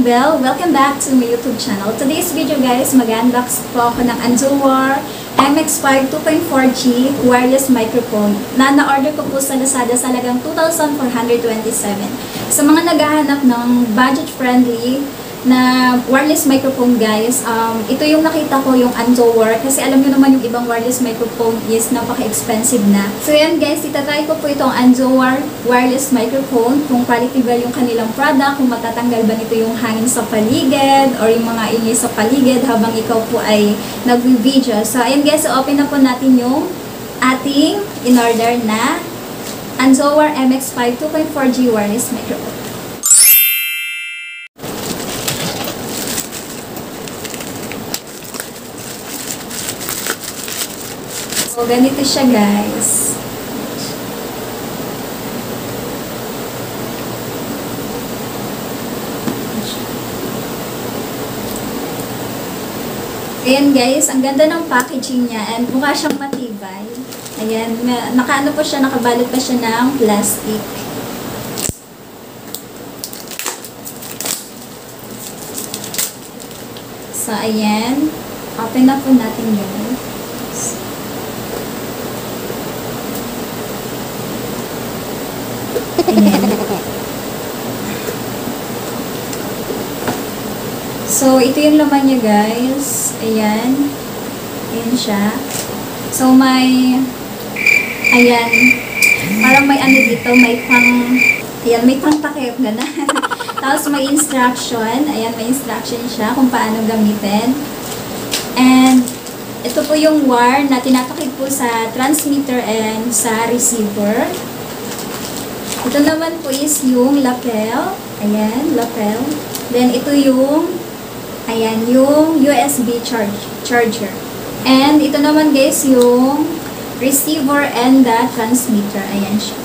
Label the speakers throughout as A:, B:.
A: Bell. Welcome back to my YouTube channel. Today's video guys, mag-unbox po ako ng Anzuwar MX5 2.4G wireless microphone na na-order ko po sa Lazada sa halagang 2,427. Sa mga naghahanap ng budget-friendly na wireless microphone guys, ito yung nakita ko, yung Anzuwar, kasi alam nyo naman yung ibang wireless microphone is napaka-expensive na. So yan guys, itatry ko po itong Anzuwar wireless microphone, kung quality ba yung kanilang product, kung matatanggal ba nito yung hangin sa paligid or yung mga ingay sa paligid habang ikaw po ay nag-video. So ayan guys, so open na po natin yung ating in-order na Anzuwar MX5 2.4G wireless microphone. So, ganito siya guys. Ayan guys, ang ganda ng packaging niya and mukha siyang matibay. Ayan, nakaano po siya, nakabalot pa siya ng plastic. So, ayan. Open na po natin yun. Ayan. So, ito yung laman niya guys. Ayan. Ayan siya. So, may ayan. Parang may ano dito. May ayan, may pang takip. Gano'n. Tapos, may instruction. Ayan, may instruction siya kung paano gamitin. And, ito po yung wire na tinatakip po sa transmitter and sa receiver. Ito naman po is yung lapel. Ayan, lapel. Then, ito yung, ayan, yung USB charger. And, ito naman guys, yung receiver and the transmitter. Ayan siya.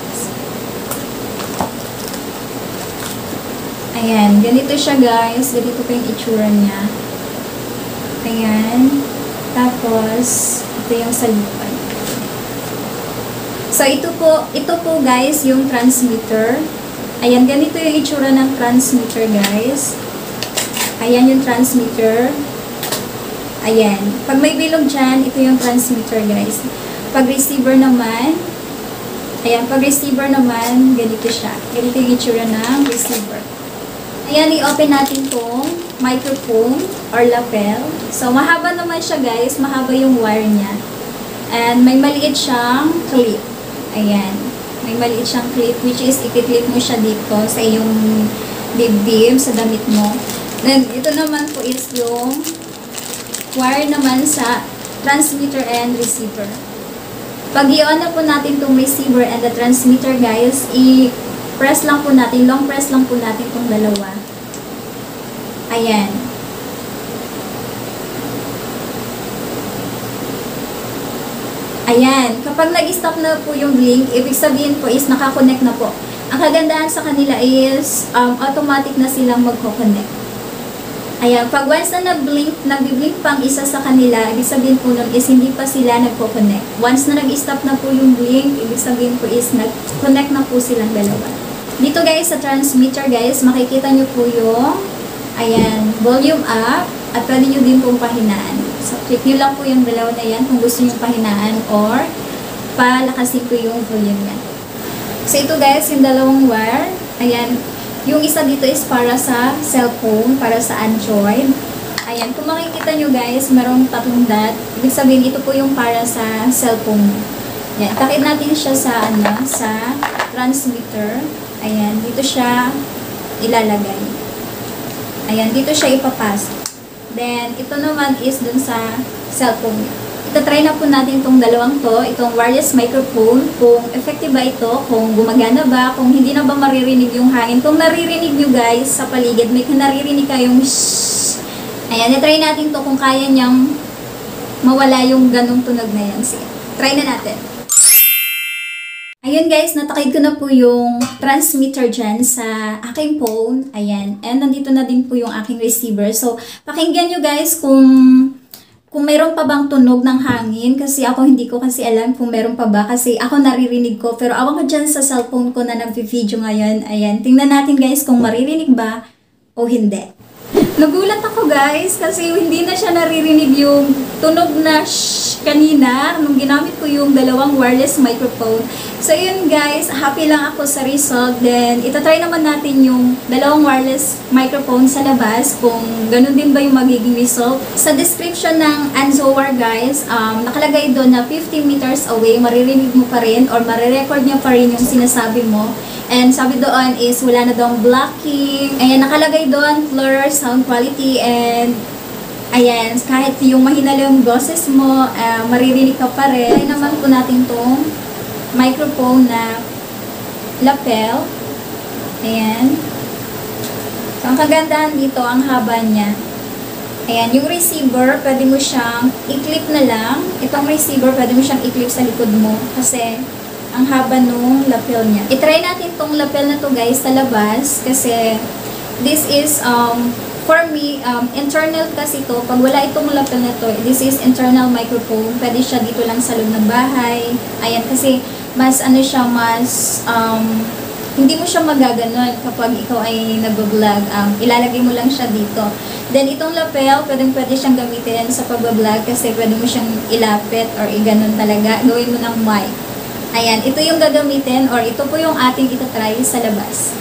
A: Ayan, ganito siya guys. Ganito po yung itsura niya. Ayan. Tapos, ito yung sa likod. So, ito po guys, yung transmitter. Ayan, ganito yung itsura ng transmitter, guys. Ayan yung transmitter. Ayan. Pag may bilog dyan, ito yung transmitter, guys. Pag receiver naman, ayan, pag receiver naman, ganito siya. Ganito yung itsura ng receiver. Ayan, i-open natin tong microphone or lapel. So, mahaba naman siya, guys. Mahaba yung wire niya. And may maliit siyang clip. Ayan. May maliit siyang clip which is ikiklip mo siya dito sa iyong dibdib, sa damit mo. Then, ito naman po is yung wire naman sa transmitter and receiver. Pag i-on na po natin itong receiver and the transmitter guys, i-press lang po natin, long press lang po natin itong dalawa. Ayan. Ayan, kapag nag-stop na po yung blink, ibig sabihin po is nakakonect na po. Ang kagandahan sa kanila is automatic na silang magko-connect. Ayan, pag once na nag-blink pang isa sa kanila, ibig sabihin po nun is hindi pa sila nagko-connect. Once na nag-stop na po yung blink, ibig sabihin po is nag-connect na po silang dalawa. Dito guys, sa transmitter guys, makikita nyo po yung, ayan, volume up, at pwede nyo din pong pahinaan. So, click nyo lang po yung dalawa na yan kung gusto nyo pahinaan or palakasin po yung volume yan. So, ito guys, yung dalawang wire. Ayan. Yung isa dito is para sa cellphone, para sa Android. Ayan. Kung makikita nyo guys, merong tatlong dot. Ibig sabihin, ito po yung para sa cellphone. Ayan. Takip natin siya sa, sa transmitter. Ayan. Dito siya ilalagay. Ayan. Dito siya ipapasok. Then, ito naman is dun sa cellphone. Itatry na po natin itong dalawang to, itong wireless microphone, kung effective ba ito, kung gumagana ba, kung hindi na ba maririnig yung hangin. Kung naririnig nyo guys sa paligid, may naririnig kayong shhh. Ayan, itry natin to kung kaya niyang mawala yung ganong tunog na yan. Sige, try na natin. Ayun guys, natakid ko na po yung transmitter dyan sa aking phone. Ayan. And nandito na din po yung aking receiver. So, pakinggan nyo guys kung mayroon pa bang tunog ng hangin. Kasi ako hindi ko kasi alam kung mayroon pa ba. Kasi ako naririnig ko. Pero awan ko dyan sa cellphone ko na nag-video ngayon. Ayan. Tingnan natin guys kung maririnig ba o hindi. Nagulat ako guys kasi hindi na siya naririnig yung tunog na shh kanina nung ginamit ko yung dalawang wireless microphone. So yun guys, happy lang ako sa result. Then itatry naman natin yung dalawang wireless microphone sa labas kung ganun din ba yung magiging result. Sa description ng Anzowar guys, nakalagay doon na 50 meters away, maririnig mo pa rin or marirecord niya pa rin yung sinasabi mo. And sabi doon is wala na daw blocking. Ayan, nakalagay doon clear sound quality and ayan, kahit yung mahina lang yung boses mo, maririnig ka pa rin. Ayan naman po natin tong microphone na lapel. Ayan. So, ang kagandahan dito, ang haba niya. Ayan, yung receiver, pwede mo siyang i-clip na lang. Itong receiver, pwede mo siyang i-clip sa likod mo kasi ang haba nung lapel niya. I-try natin tong lapel na to guys sa labas kasi this is, for me, internal kasi to. Pag wala itong lapel na to, this is internal microphone. Pwede siya dito lang sa loob ng bahay. Ayan, kasi mas ano siya, mas, hindi mo siya magaganon kapag ikaw ay nag-vlog. Ilalagay mo lang siya dito. Then, itong lapel, pwede siyang gamitin sa pag-vlog kasi pwede mo siyang ilapit or iganon talaga. Gawin mo ng mic. Ayan, ito yung gagamitin or ito po yung ating itatry sa labas.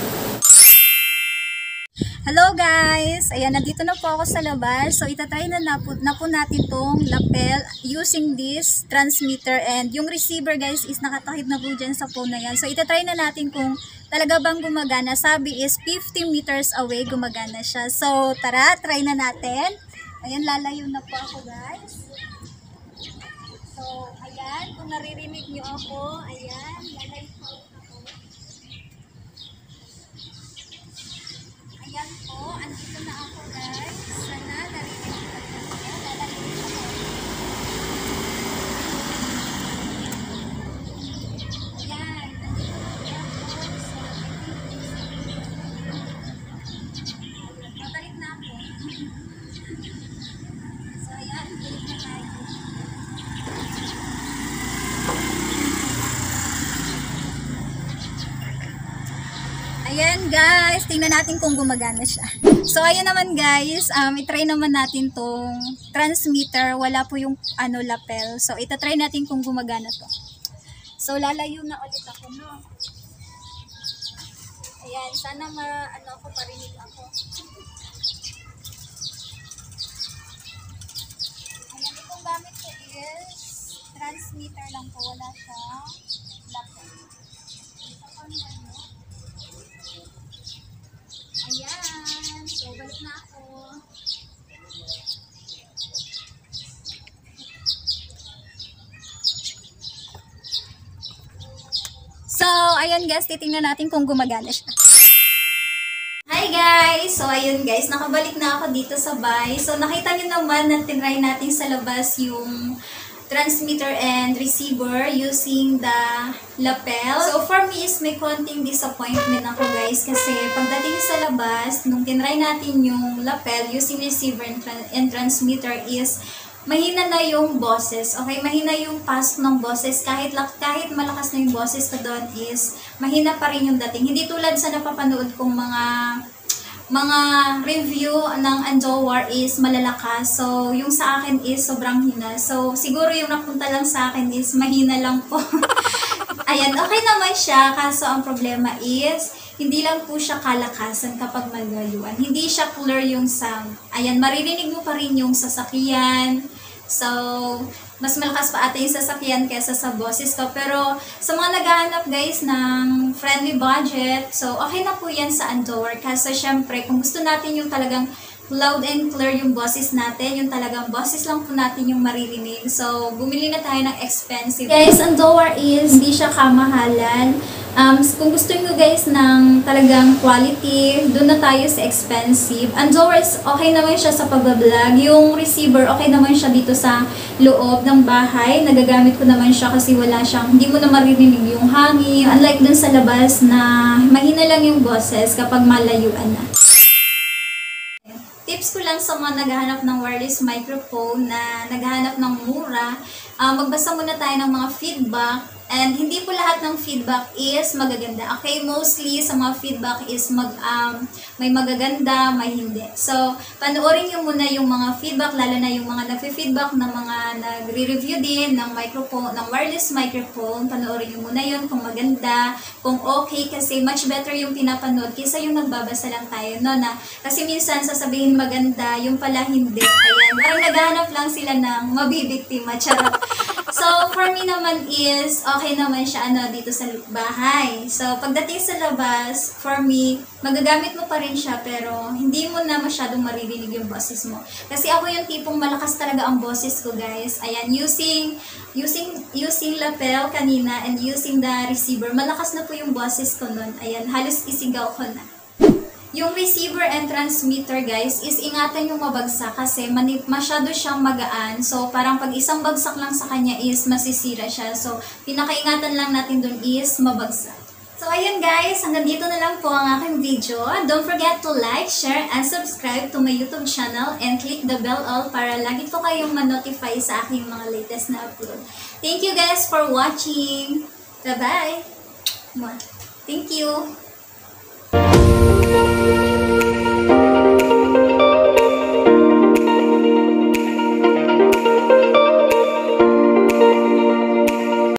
A: Hello guys! Ayan, nandito na po ako sa labas. So, itatry na po natin tong lapel using this transmitter and yung receiver guys is nakatakip na po dyan sa phone na yan. So, itatry na natin kung talaga bang gumagana. Sabi is 50 meters away gumagana siya. So, tara, try na natin. Ayan, lalayo na po ako guys. So, ayan, kung naririnig nyo ako, ayan, lalayo po ako. Ayan po, andito na ako guys. Sana narinig nyo ako. Lalayo po ako. Ayan, andito na ako. So, babalik na ako. So, ayan, balik na tayo. Ayan guys, tingnan natin kung gumagana siya. So ayan naman guys, itry naman natin tong transmitter. Wala po yung lapel. So itatry natin kung gumagana to. So lalayo na ulit ako, no? Ayan, sana ako parinig ako. Ayan, itong gamit ko is transmitter lang po. Wala siyang lapel. Ito pa naman. Ayan. So, balik na ako. So, ayan guys, titingnan natin kung gumagana siya. Hi guys! So, ayun guys, nakabalik na ako dito sa bahay. So, nakita niyo naman na tinry natin sa labas yung transmitter and receiver using the lapel. So, for me is may konting disappointment ako guys kasi pagdating sa labas, nung tinry natin yung lapel using receiver and transmitter is mahina na yung boses. Okay, mahina yung pass ng boses. Kahit malakas na yung boses ko doon is mahina pa rin yung dating. Hindi tulad sa napapanood kong mga review ng Anzowar is malalakas. So, yung sa akin is sobrang hina. So, siguro yung napunta lang sa akin is mahina lang po. Ayan, okay naman siya. Kaso, ang problema is, hindi lang po siya kalakasan kapag malayuan. Hindi siya clear yung sound. Ayan, maririnig mo pa rin yung sasakyan. So, mas malakas pa ata yung sasakyan kesa sa boses ko. Pero, sa mga naghahanap guys ng friendly budget, so okay na po yan sa Anzowar. Kasi syempre, kung gusto natin yung talagang loud and clear yung boses natin, yung talagang boses lang po natin yung maririnig. So, bumili na tayo ng expensive. Guys, Anzowar is, hindi siya kamahalan. Kung gusto nyo guys ng talagang quality, doon na tayo sa expensive. Anzowar is okay naman siya sa pagbablog. Yung receiver, okay naman siya dito sa loob ng bahay. Nagagamit ko naman siya kasi wala siyang, hindi mo na maririnig yung hangin. Unlike dun sa labas na mahina lang yung boses kapag malayuan na. Tips ko lang sa mga naghahanap ng wireless microphone na naghahanap ng mura, magbasa muna tayo ng mga feedback And hindi po lahat ng feedback is magaganda. Okay, mostly sa mga feedback is may magaganda, may hindi. So, panoorin nyo muna yung mga feedback, lalo na yung mga nagfe-feedback ng mga nagre-review din ng microphone, ng wireless microphone. Panoorin nyo muna yun kung maganda, kung okay, kasi much better yung pinapanood kaysa yung nagbabasa lang tayo, no? Kasi minsan sasabihin maganda, yung pala hindi. Ayan, parang naghahanap lang sila ng mabibiktima, charot. So, for me naman is, okay naman siya dito sa bahay. So, pagdating sa labas, for me, magagamit mo pa rin siya, pero hindi mo na masyadong maririnig yung boses mo. Kasi ako yung tipong malakas talaga ang boses ko, guys. Ayan, using lapel kanina and using the receiver, malakas na po yung boses ko nun. Ayan, halos isigaw ko na. Yung receiver and transmitter, guys, is ingatan yung mabagsak kasi masyado siyang magaan. So, parang pag isang bagsak lang sa kanya is masisira siya. So, pinakaingatan lang natin dun is mabagsak. So, ayun guys, hanggang dito na lang po ang aking video. Don't forget to like, share, and subscribe to my YouTube channel and click the bell all para lagi po kayong ma-notify sa aking mga latest na upload. Thank you guys for watching. Bye-bye. Thank you.